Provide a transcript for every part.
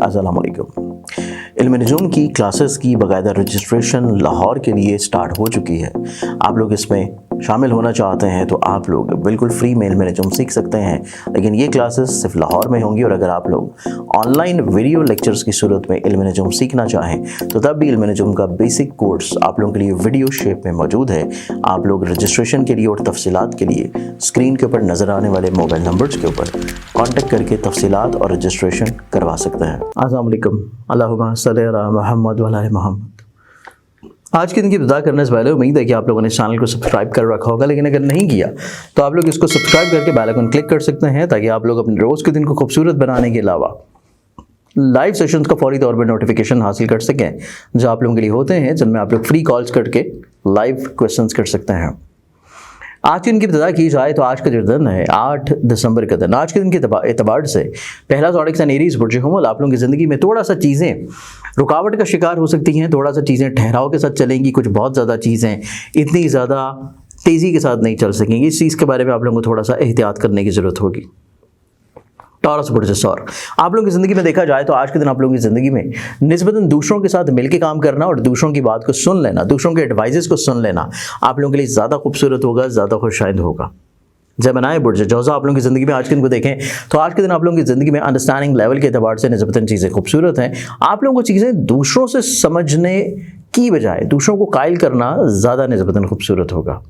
अस्सलाम वालेकुम। इल्म नजूम की क्लासेस की बाकायदा रजिस्ट्रेशन लाहौर के लिए स्टार्ट हो चुकी है। आप लोग इसमें शामिल होना चाहते हैं तो आप लोग बिल्कुल फ्री में इल्म नजूम सीख सकते हैं, लेकिन ये क्लासेस सिर्फ लाहौर में होंगी। और अगर आप लोग ऑनलाइन वीडियो लेक्चर्स की सूरत में इल्म नजूम सीखना चाहें तो तब भी इल्म नजूम का बेसिक कोर्स आप लोगों के लिए वीडियो शेप में मौजूद है। आप लोग रजिस्ट्रेशन के लिए और तफसीलात के लिए स्क्रीन के ऊपर नज़र आने वाले मोबाइल नंबर्स के ऊपर कॉन्टेक्ट करके तफसीलात और रजिस्ट्रेशन करवा सकते हैं। अस्सलाम वालेकुम। अल्लाहुम्मा सल्ली अला मुहम्मद व अला आलि मुहम्मद। आज के दिन की इब्तिदा करने से पहले उम्मीद है कि आप लोगों ने इस चैनल को सब्सक्राइब कर रखा होगा, लेकिन अगर नहीं किया तो आप लोग इसको सब्सक्राइब करके बेल आइकन क्लिक कर सकते हैं ताकि आप लोग अपने रोज़ के दिन को खूबसूरत बनाने के अलावा लाइव सेशंस का फौरी तौर पर नोटिफिकेशन हासिल कर सकें, जो आप लोगों के लिए होते हैं, जिनमें आप लोग फ्री कॉल्स करके लाइव क्वेश्चंस कर सकते हैं। आज के दिन की इब्तिदा की जाए तो आज का जो दिन है 8 दिसंबर का दिन। आज के दिन के एतबार से पहला ज़ोडिक साइन एरीज़ बुर्ज हुमल आप लोगों की ज़िंदगी में थोड़ा सा चीज़ें रुकावट का शिकार हो सकती हैं, थोड़ा सा चीज़ें ठहराव के साथ चलेंगी, कुछ बहुत ज़्यादा चीज़ें इतनी ज़्यादा तेज़ी के साथ नहीं चल सकेंगी। इस चीज़ के बारे में आप लोगों को थोड़ा सा एहतियात करने की ज़रूरत होगी। टॉरस बुर्ज सौर आप लोगों की ज़िंदगी में देखा जाए तो आज के दिन आप लोगों की ज़िंदगी में निस्बतन दूसरों के साथ मिलकर काम करना और दूसरों की बात को सुन लेना, दूसरों के एडवाइजेस को सुन लेना आप लोगों के लिए ज़्यादा खूबसूरत होगा, ज़्यादा खुशाइंद होगा। जमनाए बुर्ज जौज़ा आप लोगों की ज़िंदगी में आज के दिन को देखें तो आज के दिन आप लोगों की ज़िंदगी में अंडरस्टैंडिंग लेवल के एतबार से निस्बतन चीज़ें खूबसूरत हैं। आप लोगों को चीज़ें दूसरों से समझने की बजाय दूसरों को कायल करना ज़्यादा निस्बतन खूबसूरत होगा।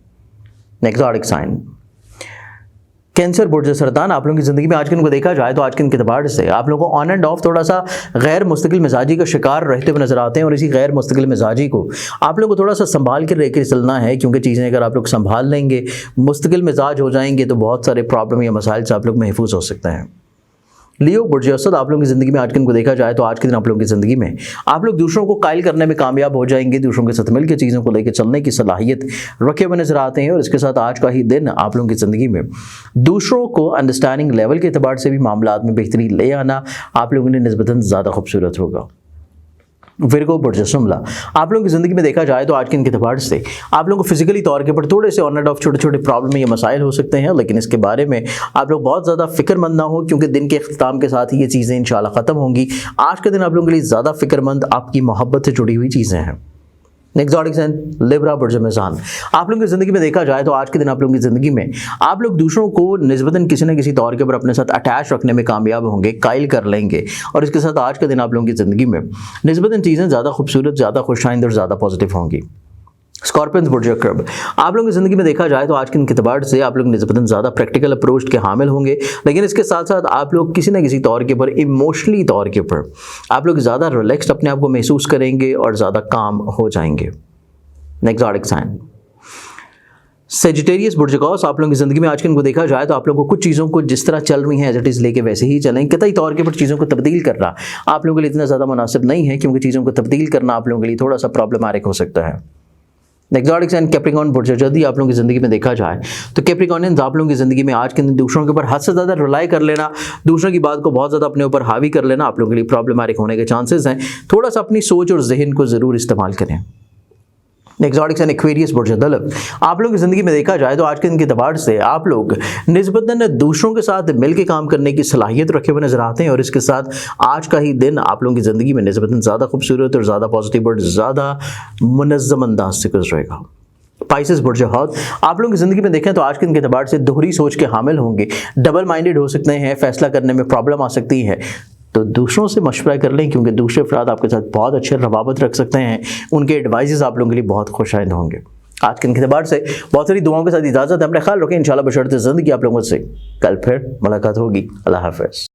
नेक्स्ट ज़ोडिक साइन कैंसर बुर्ज सरदान आप लोगों की ज़िंदगी में आज के दिन को देखा जाए तो आज के दिन के एतबार से आप लोगों को ऑन एंड ऑफ थोड़ा सा गैर मुस्तकिल मिजाजी का शिकार रहते हुए नजर आते हैं, और इसी गैर मुस्तकिल मिजाजी को आप लोगों को थोड़ा सा संभाल कर लेकर चलना है, क्योंकि चीज़ें अगर आप लोग संभाल लेंगे, मुस्तकिल मिजाज हो जाएंगे तो बहुत सारे प्रॉब्लम या मसाइल से आप लोग महफूज हो सकते हैं। लियो बुर्ज असद आप लोगों की ज़िंदगी में आज के दिन को देखा जाए तो आज के दिन आप लोगों की ज़िंदगी में आप लोग दूसरों को कायल करने में कामयाब हो जाएंगे, दूसरों के साथ मिलकर चीज़ों को लेकर चलने की सलाहियत रखे हुए नजर आते हैं। और इसके साथ आज का ही दिन आप लोगों की ज़िंदगी में दूसरों को अंडरस्टैंडिंग लेवल के एतबार से भी मामलात में बेहतरी ले आना आप लोगों ने निस्बतन ज़्यादा खूबसूरत होगा। विर्गो बुर्ज शुमला आप लोगों की ज़िंदगी में देखा जाए तो आज के दिन के एतबार से आप लोगों को फिजिकली तौर के ऊपर थोड़े से ऑन एंड ऑफ छोटे छोटे प्रॉब्लम या मसाइल हो सकते हैं, लेकिन इसके बारे में आप लोग बहुत ज़्यादा फिक्रमंद ना हो, क्योंकि दिन के अख्ताम के साथ ही ये चीज़ें इंशाल्लाह ख़त्म होंगी। आज के दिन आप लोगों के लिए ज़्यादा फिक्रमंद आपकी मोहब्बत से जुड़ी हुई चीज़ें हैं। नेक्स्ट ज़ोडिक साइन लिब्रा बुर्ज मेज़ान आप लोगों की ज़िंदगी में देखा जाए तो आज के दिन आप लोगों की ज़िंदगी में आप लोग दूसरों को निस्बतन किसी न किसी तौर के ऊपर अपने साथ अटैच रखने में कामयाब होंगे, कायल कर लेंगे। और इसके साथ आज के दिन आप लोगों की ज़िंदगी में निस्बतन चीज़ें ज़्यादा खूबसूरत, ज़्यादा खुशाइंद और ज़्यादा पॉजिटिव होंगी। स्कॉर्पियंस बुर्ज अक़रब आप लोगों की ज़िंदगी में देखा जाए तो आज के दिन के एतबार से आप लोग निस्बतन ज़्यादा प्रैक्टिकल अप्रोच के हामिल होंगे, लेकिन इसके साथ साथ आप लोग किसी न किसी तौर के ऊपर इमोशनली तौर के ऊपर आप लोग ज़्यादा रिलैक्स्ड अपने आप को महसूस करेंगे और ज़्यादा काम हो जाएंगे। नेक्स्ट ज़ोडिक साइन सेजिटेरियस बुर्ज कौस आप लोगों की ज़िंदगी में आज के दिन को देखा जाए तो आप लोगों को कुछ चीज़ों को जिस तरह चल रही हैं एज इट इज़ लेके वैसे ही चलें। कतई तौर के ऊपर चीज़ों को तब्दील करना आप लोगों के लिए इतना ज़्यादा मुनासिब नहीं है, क्योंकि चीज़ों को तब्दील करना आप लोगों के लिए थोड़ा सा प्रॉब्लमैटिक हो सकता है। नेक्स्ट ज़ोडिक साइन कैप्रिकॉर्न बुर्ज जल्दी आप लोगों की ज़िंदगी में देखा जाए तो कैप्रिकॉर्नियंस आप लोगों की ज़िंदगी में आज के दिन दूसरों के ऊपर हद से ज़्यादा रिलाई कर लेना, दूसरों की बात को बहुत ज़्यादा अपने ऊपर हावी कर लेना आप लोगों के लिए प्रॉब्लमैटिक होने के चांसेस हैं। थोड़ा सा अपनी सोच और जहन को ज़रूर इस्तेमाल करें। नेक्स्ट ज़ोडिक साइन एक्वेरियस बुर्ज दलव आप लोगों की ज़िंदगी में देखा जाए तो आज के दिन के एतबार से आप लोग निस्बतन दूसरों के साथ मिलकर काम करने की सलाहियत रखे हुए नजर आते हैं, और इसके साथ आज का ही दिन आप लोगों की ज़िंदगी में निस्बतन ज़्यादा खूबसूरत और ज़्यादा पॉजिटिव और ज़्यादा मुनज़्ज़म अंदाज से गुजरेगा। पाइसेस बुर्ज हौद आप लोगों की ज़िंदगी में देखें तो आज के दिन के एतबार से दोहरी सोच के हामिल होंगे, डबल माइंडेड हो सकते हैं, फैसला करने में प्रॉब्लम आ सकती है, तो दूसरों से मशवरा कर लें, क्योंकि दूसरे अफराद आपके साथ बहुत अच्छे रवाबत रख सकते हैं, उनके एडवाइजेस आप लोगों के लिए बहुत खुशाइंद होंगे। आज के दिन के एतबार से बहुत सारी दुआओं के साथ इजाज़त है, अपना ख्याल रखें, इंशाल्लाह बशर्ते ज़िंदगी आप लोगों से कल फिर मुलाकात होगी। अल्लाह हाफ़िज़।